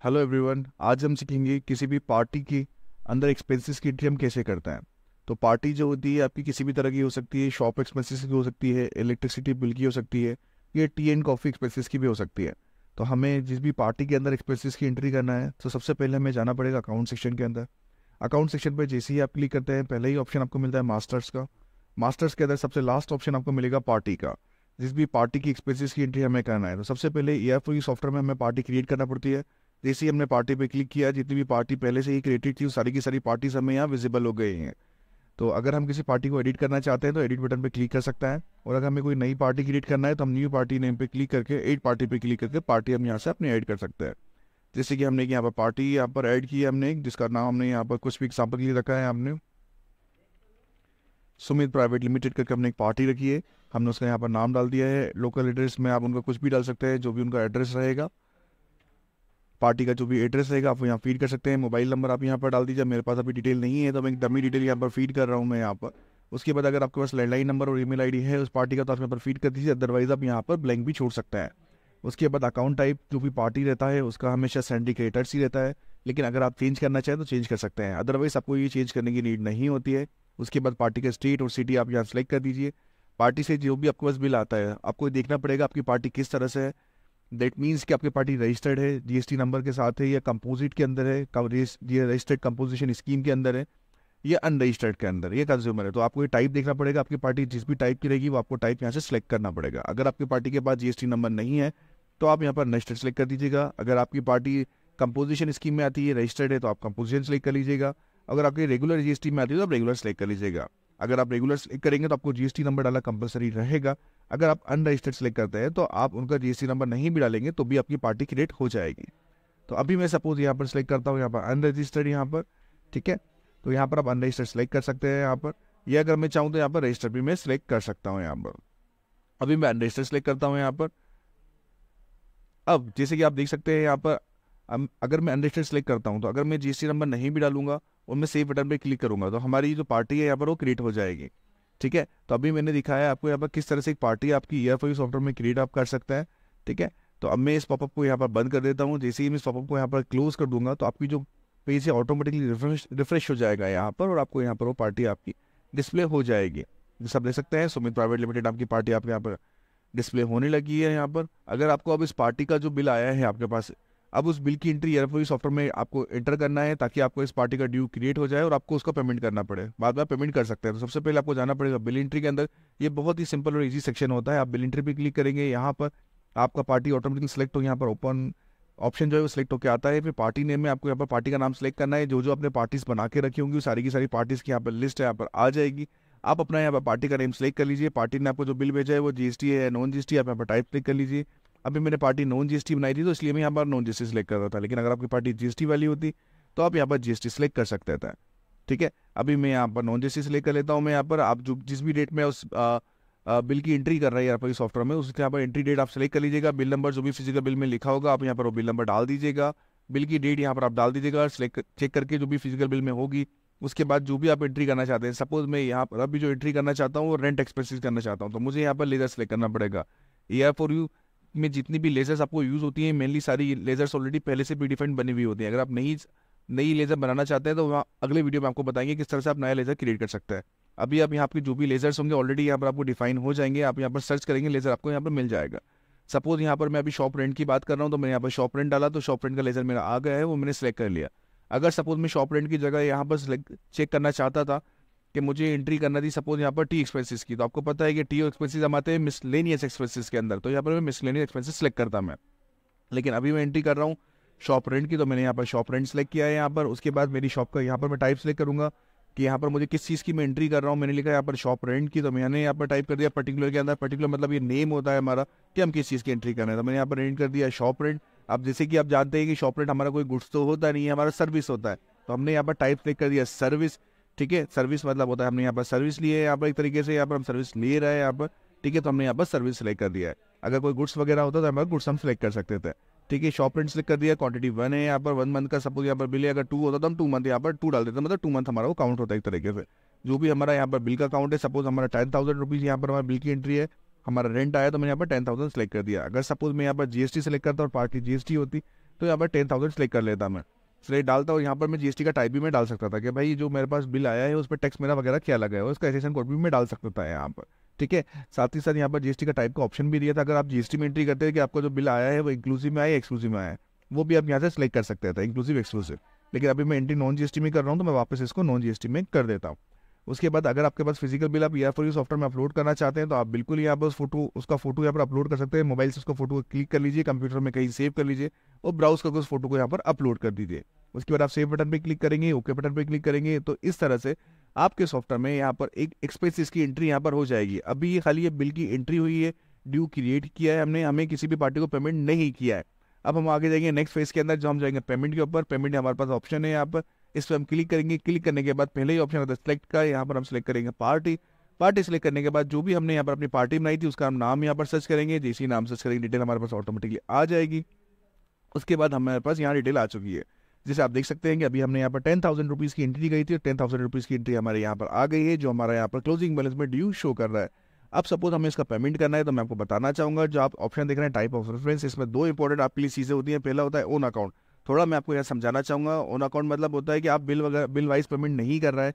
Hello everyone, आज हम सीखेंगे किसी भी पार्टी के अंदर एक्सपेंसेस की एंट्री हम कैसे करते हैं। तो पार्टी जो होती है आपकी किसी भी तरह की हो सकती है, शॉप एक्सपेंसेस की हो सकती है, इलेक्ट्रिसिटी बिल की हो सकती है, ये टी एंड कॉफ़ी एक्सपेंसेस की भी हो सकती है। तो हमें जिस भी पार्टी के अंदर एक्सपेंसेस की एंट्री करना है तो सबसे पहले हमें जाना पड़ेगा अकाउंट सेक्शन के अंदर। अकाउंट सेक्शन पर जैसे ही आप क्लिक करते हैं पहले ही ऑप्शन आपको मिलता है मास्टर्स का। मास्टर्स के अंदर सबसे लास्ट ऑप्शन आपको मिलेगा पार्टी का। जिस भी पार्टी की एक्सपेंसेस की एंट्री हमें करना है तो सबसे पहले ईआरएफ सॉफ्टवेयर में हमें पार्टी क्रिएट करना पड़ती है। जैसे ही हमने पार्टी पे क्लिक किया, जितनी भी पार्टी पहले से ही क्रिएटेड थी वो सारी की सारी पार्टीज हमें यहाँ विजिबल हो गई हैं। तो अगर हम किसी पार्टी को एडिट करना चाहते हैं तो एडिट बटन पे क्लिक कर सकता है, और अगर हमें कोई नई पार्टी क्रिएट करना है तो हम न्यू पार्टी नेम पे क्लिक करके एड पार्टी पे क्लिक करके पार्टी हम यहाँ से अपनी ऐड कर सकते हैं। जैसे कि हमने यहाँ पर पार्टी यहाँ पर ऐड की है हमने, जिसका नाम हमने यहाँ पर कुछ भी एग्जाम्पल के लिए रखा है, हमने सुमित प्राइवेट लिमिटेड करके हमने एक पार्टी रखी है। हमने उसका यहाँ पर नाम डाल दिया है। लोकल एड्रेस में आप उनका कुछ भी डाल सकते हैं, जो भी उनका एड्रेस रहेगा, पार्टी का जो भी एड्रेस रहेगा आप यहाँ फीड कर सकते हैं। मोबाइल नंबर आप यहाँ पर डाल दीजिए। मेरे पास अभी डिटेल नहीं है तो मैं एक डमी डिटेल यहाँ पर फीड कर रहा हूँ मैं यहाँ पर। उसके बाद अगर आपके पास लैंडलाइन नंबर और ईमेल आईडी है उस पार्टी का तो आप यहाँ पर फीड कर दीजिए, अदरवाइज आप यहाँ पर ब्लैंक भी छोड़ सकते हैं। उसके बाद अकाउंट टाइप जो भी पार्टी रहता है उसका हमेशा सिंडिकेटर्स ही रहता है, लेकिन अगर आप चेंज करना चाहें तो चेंज कर सकते हैं, अदरवाइज आपको ये चेंज करने की नीड नहीं होती है। उसके बाद पार्टी का स्टेट और सिटी आप यहाँ सेलेक्ट कर दीजिए। पार्टी से जो भी आपके पास बिल आता है आपको देखना पड़ेगा आपकी पार्टी किस तरह से है। दैट मीन्स कि आपकी पार्टी रजिस्टर्ड है, जीएसटी नंबर के साथ है, या कंपोजिट के अंदर है, रजिस्टर्ड कंपोजिशन स्कीम के अंदर है, या अनरजिस्टर्ड के अंदर, ये कंज्यूमर है। तो आपको ये टाइप देखना पड़ेगा। आपकी पार्टी जिस भी टाइप की रहेगी वो आपको टाइप यहाँ से सिलेक्ट करना पड़ेगा। अगर आपकी पार्टी के पास जीएसटी नंबर नहीं है तो आप यहाँ पर अनरजिस्टर्ड सेलेक्ट कर दीजिएगा। अगर आपकी पार्टी कंपोजिशन स्कीम में आती है, रजिस्टर्ड है, तो आप कंपोजिशन सेलेक्ट कर लीजिएगा। अगर आपकी रेगुलर जीएसटी में आती है तो आप रेगुलर सेलेक्ट कर लीजिएगा। अगर आप रेगुलर सेलेक्ट करेंगे तो आपको जीएसटी नंबर डालना कंपलसरी रहेगा। अगर आप अनरजिस्टर्ड सेलेक्ट करते हैं तो आप उनका जीएसटी नंबर नहीं भी डालेंगे तो भी आपकी पार्टी क्रिएट हो जाएगी। तो अभी मैं सपोज यहाँ पर सेलेक्ट करता हूँ यहाँ पर अनरजिस्टर्ड यहाँ पर, ठीक है। तो यहाँ पर आप अनरजिस्टर्ड सेलेक्ट कर सकते हैं यहाँ पर, या अगर मैं चाहूँ तो यहाँ पर रजिस्टर भी मैं सेलेक्ट कर सकता हूँ यहाँ पर। अभी मैं अनरजिस्टर्ड सेलेक्ट करता हूँ यहाँ पर। अब जैसे कि आप देख सकते हैं यहाँ पर अगर मैं अनरजिस्टर्ड सेलेक्ट करता हूँ तो अगर मैं जीएसटी नंबर नहीं भी डालूंगा और मैं सेव बटन पे क्लिक करूंगा तो हमारी जो पार्टी है यहाँ पर वो क्रिएट हो जाएगी, ठीक है। तो अभी मैंने दिखाया आपको यहाँ पर किस तरह से एक पार्टी आपकी ईआरएफ सॉफ्टवेयर में क्रिएट आप कर सकते हैं, ठीक है। तो अब मैं इस पॉपअप को यहाँ पर बंद कर देता हूँ। जैसे ही मैं इस पॉपअप को यहाँ पर क्लोज कर दूंगा तो आपकी जो पेज है ऑटोमेटिकली रिफ्रेश हो जाएगा यहाँ पर, और आपको यहाँ पर वो पार्टी आपकी डिस्प्ले हो जाएगी। जैसे आप देख सकते हैं सुमित प्राइवेट लिमिटेड आपकी पार्टी आपके यहाँ पर डिस्प्ले होने लगी है यहाँ पर। अगर आपको अब इस पार्टी का जो बिल आया है आपके पास, अब उस बिल की एंट्री ईआरएफ सॉफ्टवेयर में आपको एंटर करना है ताकि आपको इस पार्टी का ड्यू क्रिएट हो जाए और आपको उसका पेमेंट करना पड़े। बाद में आप पेमेंट कर सकते हैं। तो सबसे पहले आपको जाना पड़ेगा बिल एंट्री के अंदर। ये बहुत ही सिंपल और इजी सेक्शन होता है। आप बिल एंट्री पे क्लिक करेंगे, यहाँ पर आपका पार्टी ऑटोमेटिकली सेलेक्ट हो, यहाँ पर ओपन ऑप्शन जो है वो सिलेक्ट होकर आता है। फिर पार्टी नेम में आपको यहाँ पर पार्टी का नाम सेलेक्ट करना है। जो जो आपने पार्टीज बना के रखी होंगी सारी की सारी पार्टीज की यहाँ पर लिस्ट है यहाँ पर आ जाएगी। आप अपना यहाँ पर पार्टी का नेम सेलेक्ट कर लीजिए। पार्टी ने आपको जो बिल भेजा है वो जीएसटी है नॉन जीएसटी, आप यहाँ पर टाइप क्लिक कर लीजिए। अभी मैंने पार्टी नॉन जीएसटी बनाई थी तो इसलिए मैं यहाँ पर नॉन जीएसटी सेलेक्ट कर रहा था, लेकिन अगर आपकी पार्टी जीएसटी वाली होती तो आप यहाँ पर जीएसटी सेलेक्ट कर सकते थे, ठीक है। अभी मैं यहाँ पर नॉन जीएसटी सेलेक्ट कर लेता हूँ। मैं यहाँ पर आप जो जिस भी डेट में उस बिल की एंट्री कर रहा है यहाँ पर सॉफ्टवेयर में उसके यहाँ पर एंट्री डेट आप सेलेक्ट कर लीजिएगा। बिल नंबर जो भी फिजिकल बिल में लिखा होगा आप यहाँ पर वो बिल नंबर डाल दीजिएगा। बिल की डेट यहाँ पर आप डाल दीजिएगा, सेलेक्ट चेक करके जो भी फिजिकल बिल में होगी। उसके बाद जो भी आप एंट्री करना चाहते हैं, सपोज मैं यहाँ पर अभी जो एंट्री करना चाहता हूँ वो रेंट एक्सपेंसेस करना चाहता हूँ, तो मुझे यहाँ पर लेजर सेलेक्ट करना पड़ेगा। AR4U में जितनी भी लेजर्स आपको यूज़ होती हैं मेनली सारी लेजर्स ऑलरेडी पहले से प्रीडिफाइंड बनी हुई होती हैं। अगर आप नई लेजर बनाना चाहते हैं तो वहाँ अगले वीडियो में आपको बताएंगे किस तरह से आप नया लेजर क्रिएट कर सकते हैं। अभी आप यहाँ पे जो भी लेजर्स होंगे ऑलरेडी यहाँ पर आपको डिफाइन हो जाएंगे। आप यहाँ पर सर्च करेंगे लेजर आपको यहाँ पर मिल जाएगा। सपोज यहाँ पर मैं अभी शॉप रेंट की बात कर रहा हूँ तो मैंने यहाँ पर शॉप रेंट डाला तो शॉप रेंट का लेजर मेरा आ गया है, वो मैंने सेलेक्ट कर लिया। अगर सपोज मैं शॉप रेंट की जगह यहाँ पर चेक करना चाहता था कि मुझे एंट्री करना थी सपोज यहाँ पर टी एक्सपेंसेस की, तो आपको पता है कि टी एक्सपेंसेस हम आते हैं मिसलेनियस एक्सपेंसेस के अंदर, तो यहाँ पर मैं मिसलेनियस एक्सपेंसेस सेलेक्ट करता मैं। लेकिन अभी मैं एंट्री कर रहा हूँ शॉप रेंट की, तो मैंने यहाँ पर शॉप रेंट सेलेक्ट किया है यहाँ पर। उसके बाद मेरी शॉप का यहाँ पर मैं टाइप सेलेक्ट करूँगा कि यहाँ पर मुझे किस चीज़ की मैं एंट्री कर रहा हूँ। मैंने लिखा है यहाँ पर शॉप रेंट की, तो मैंने यहाँ पर टाइप कर दिया पर्टिकुलर के अंदर। पर्टिकुलर मतलब ये नेम होता है हमारा कि हम किस चीज़ की एंट्री कर रहे हैं, तो मैंने यहाँ पर एंटर कर दिया शॉप रेंट। अब जैसे कि आप जानते हैं कि शॉप रेंट हमारा कोई गुड्स तो होता नहीं है, हमारा सर्विस होता है, तो हमने यहाँ पर टाइप सेलेक्ट कर दिया सर्विस, ठीक है। सर्विस मतलब होता है हमने यहाँ पर सर्विस ली है, यहाँ पर एक तरीके से यहाँ पर हम सर्विस ले रहे हैं यहाँ पर, ठीक है। तो हमने यहाँ पर सर्विस सेलेक्ट कर दिया है। अगर कोई गुड्स वगैरह होता तो हमारा गुड्स हम सेलेक्ट कर सकते थे, ठीक है। शॉप रेंट सेलेक्ट कर दिया। क्वांटिटी 1 है यहाँ पर, 1 मंथ का सपोज यहाँ पर बिल है। अगर 2 होता तो हम 2 मंथ यहाँ पर 2 डाल देते, मतलब 2 मंथ हमारा वो काउंट होता है एक तरीके से। जो भी हमारा यहाँ पर बिल का काउंट है, सपोज हमारा 10,000 रुपीज़ यहाँ पर हमारा बिल की एंट्री है, हमारा रेंट आया तो मैंने यहाँ पर 10,000 सेलेक्ट कर दिया। अगर सपोज मैं यहाँ पर जीएसटी सेलेक्ट करता और पार्टी जीएसटी होती तो यहाँ पर 10,000 सेलेक्ट कर लेता मैं, सेलेक्ट डालता हूँ। यहाँ पर मैं जीएसटी का टाइप भी मैं डाल सकता था कि भाई जो मेरे पास बिल आया है उस पर टैक्स मेरा वगैरह क्या लगा है, उसका एसेसन कोड भी मैं डाल सकता था यहाँ पर, ठीक है। साथ ही साथ यहाँ पर जीएसटी का टाइप का ऑप्शन भी दिया था, अगर आप जीएसटी में एंट्री करते हैं कि आपका जो बिल आया है वो इंक्लूसिव में आया एक्सक्लूसिव में आया है, वो भी आप यहाँ से सेलेक्ट कर सकते थे, इंक्लूसिव एक्सक्लूसिव। लेकिन अभी मैं एंट्री नॉन जीएसटी में कर रहा हूँ तो मैं वापस इसको नॉन जीएसटी में कर देता हूँ। उसके बाद अगर आपके पास फिजिकल बिल आप ER4U सॉफ्टवेयर में अपलोड करना चाहते हैं तो आप बिल्कुल यहाँ पर उसका फोटो यहाँ पर अपलोड कर सकते हैं। मोबाइल से उसका फोटो क्लिक कर लीजिए, कंप्यूटर में कहीं सेव कर लीजिए और ब्राउज करके उस फोटो को यहाँ पर अपलोड कर दीजिए। उसके बाद आप सेव बटन पर क्लिक करेंगे, ओके बटन पर क्लिक करेंगे, तो इस तरह से आपके सॉफ्टवेयर में यहाँ पर एक एक्सपेंसेस की एंट्री यहाँ पर हो जाएगी। अभी ये खाली ये बिल की एंट्री हुई है, ड्यू क्रिएट किया है हमने, हमें किसी भी पार्टी को पेमेंट नहीं किया है। अब हम आगे जाएंगे नेक्स्ट फेज के अंदर, जो हम जाएंगे पेमेंट के ऊपर। पेमेंट हमारे पास ऑप्शन है यहाँ पर, इस पर हम क्लिक करेंगे। क्लिक करने के बाद पहले ही ऑप्शन होता है सेलेक्ट का, यहाँ पर हम सेलेक्ट करेंगे पार्टी। पार्टी सेलेक्ट करने के बाद जो भी हमने यहाँ पर अपनी पार्टी बनाई थी उसका हम नाम यहाँ पर सर्च करेंगे, जैसे ही नाम सर्च करेंगे डिटेल हमारे पास ऑटोमेटिकली आ जाएगी। उसके बाद हमारे पास यहाँ डिटेल आ चुकी है, जैसे आप देख सकते हैं कि अभी हमने यहाँ पर 10,000 रुपीज़ की एंट्री गई थी और 10,000 रुपीज़ की एंट्री हमारे यहाँ पर आ गई है, जो हमारा यहाँ पर क्लोजिंग बैलेंस में ड्यू शो कर रहा है। अब सपोज हमें इसका पेमेंट करना है तो मैं आपको बताना चाहूँगा, जो आप ऑप्शन देख रहे हैं टाइप ऑफ रेफरेंस, इसमें दो इंपॉर्टेंट आपके लिए चीज़ें होती हैं। पहला होता है ओन अकाउंट, थोड़ा मैं आपको यहाँ समझाना चाहूँगा। ओन अकाउंट मतलब होता है कि आप बिल वाइज पेमेंट नहीं कर रहा है,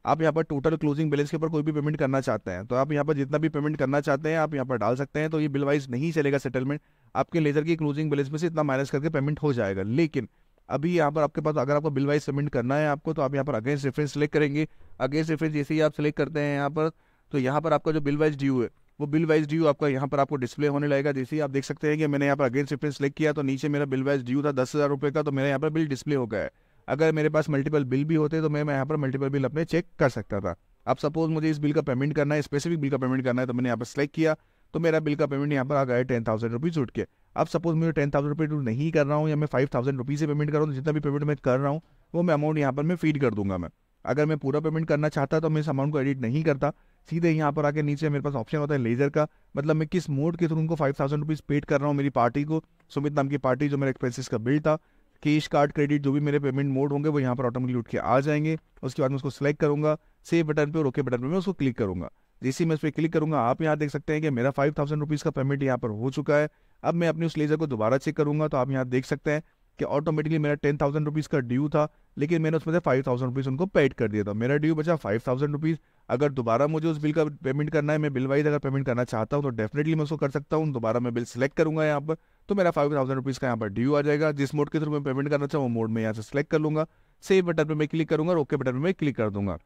आप यहाँ पर टोटल क्लोजिंग बैलेंस के ऊपर कोई भी पेमेंट करना चाहते हैं तो आप यहाँ पर जितना भी पेमेंट करना चाहते हैं आप यहाँ पर डाल सकते हैं। तो ये बिल वाइज नहीं चलेगा सेटलमेंट, आपके लेजर की क्लोजिंग बैलेंस में से इतना माइनस करके पेमेंट हो जाएगा। लेकिन अभी यहाँ पर आपके पास अगर आपको बिल वाइज पेमेंट करना है आपको, तो आप यहाँ पर अगेंस्ट रेफरेंस सेलेक्ट करेंगे। अगेंस्ट रेफरेंस जैसे ही आप सेलेक्ट करते हैं यहाँ पर, तो यहाँ पर आपका जो बिल वाइज ड्यू है वो बिल वाइज ड्यू आपका यहाँ पर आपको डिस्प्ले होने लगेगा। जैसे ही आप देख सकते हैं कि मैंने यहाँ पर अगेंस्ट रेफरेंस सेलेक्ट किया तो नीचे मेरा बिल वाइज ड्यू था 10,000 रुपये का, तो मेरा यहाँ पर बिल डिस्प्ले हो गया है। अगर मेरे पास मल्टीपल बिल भी होते तो मैं यहाँ पर मल्टीपल बिल अपने चेक कर सकता था। अब सपोज मुझे इस बिल का पेमेंट करना है, स्पेसिफिक बिल का पेमेंट करना है, तो मैंने यहाँ पर सेलेक्ट किया तो मेरा बिल का पेमेंट यहाँ पर आ गया है 10,000 रुपीज़ उठ के। अब सपोज मुझे 10,000 रुपये नहीं कर रहा हूँ या मैं 5,000 रुपीज़ से पेमेंट कर रहा हूँ, तो जितना भी पेमेंट मैं कर रहा हूँ वो मैं अमाउंट यहाँ पर मैं फीड कर दूंगा। मैं अगर मैं पूरा पेमेंट करना चाहता तो मैं इस अमाउंट को एडिट नहीं करता, सीधे यहाँ पर आके नीचे मेरे पास ऑप्शन होता है लेजर का, मतलब मैं किस मोड के थ्रू उनको 5,000 रुपीज़ पेड कर रहा हूँ मेरी पार्टी को, सुमित नाम की पार्टी, जो मेरे एक्सपेंसेस का बिल था। कैश, कार्ड, क्रेडिट जो भी मेरे पेमेंट मोड होंगे वो यहाँ पर ऑटोमेटिकली उठ के आ जाएंगे। उसके बाद मैं उसको सिलेक्ट करूंगा, सेव बटन पे और ओके बटन पे मैं उसको क्लिक करूंगा। जैसे ही मैं उस पर क्लिक करूंगा आप यहाँ देख सकते हैं कि मेरा 5,000 रुपीज़ का पेमेंट यहाँ पर हो चुका है। अब मैं अपनी उस लेजर को दोबारा चेक करूंगा तो आप यहाँ देख सकते हैं कि ऑटोमेटिकली मेरा 10,000 रुपीज़ का ड्यू था, लेकिन मैंने उसमें से 5,000 रुपीज़ उनको पेड कर दिया था, मेरा ड्यू बचा 5,000 रुपीज़। अगर दोबारा मुझे उस बिल का पेमेंट करना है, मैं बिल वाइज अगर पेमेंट करना चाहता हूँ तो डेफिनेटली मैं उसको कर सकता हूँ। दोबारा मैं बिल सिलेक्ट करूंगा यहाँ पर, तो मेरा 5,000 रुपीज़ का यहाँ पर ड्यू आ जाएगा। जिस मोड के थ्रू मैं पेमेंट करना चाहूँ वो मोड में यहाँ से सिलेक्ट कर लूंगा, सेव बटन पर मैं क्लिक करूंगा और ओके बटन पर मैं क्लिक कर दूंगा।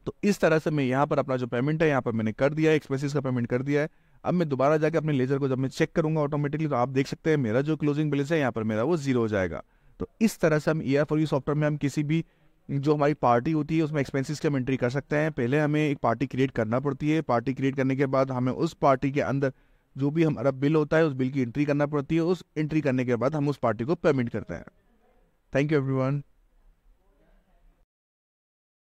तो इस तरह से मैं यहाँ पर अपना जो पेमेंट है यहाँ पर मैंने कर दिया है, एक्सपेंसेस का पेमेंट कर दिया है। अब मैं दोबारा जाके अपने लेजर को जब मैं चेक करूंगा ऑटोमेटिकली, तो आप देख सकते हैं मेरा जो क्लोजिंग बैलेंस है यहाँ पर मेरा वो 0 हो जाएगा। तो इस तरह से हम ER4U सॉफ्टवेयर में हम किसी भी जो हमारी पार्टी होती है उसमें एक्सपेंसेस की हम एंट्री कर सकते हैं। पहले हमें एक पार्टी क्रिएट करना पड़ती है, पार्टी क्रिएट करने के बाद हमें उस पार्टी के अंदर जो भी हमारा बिल होता है उस बिल की एंट्री करना पड़ती है, उस एंट्री करने के बाद हम उस पार्टी को पेमेंट करते हैं। Thank you everyone.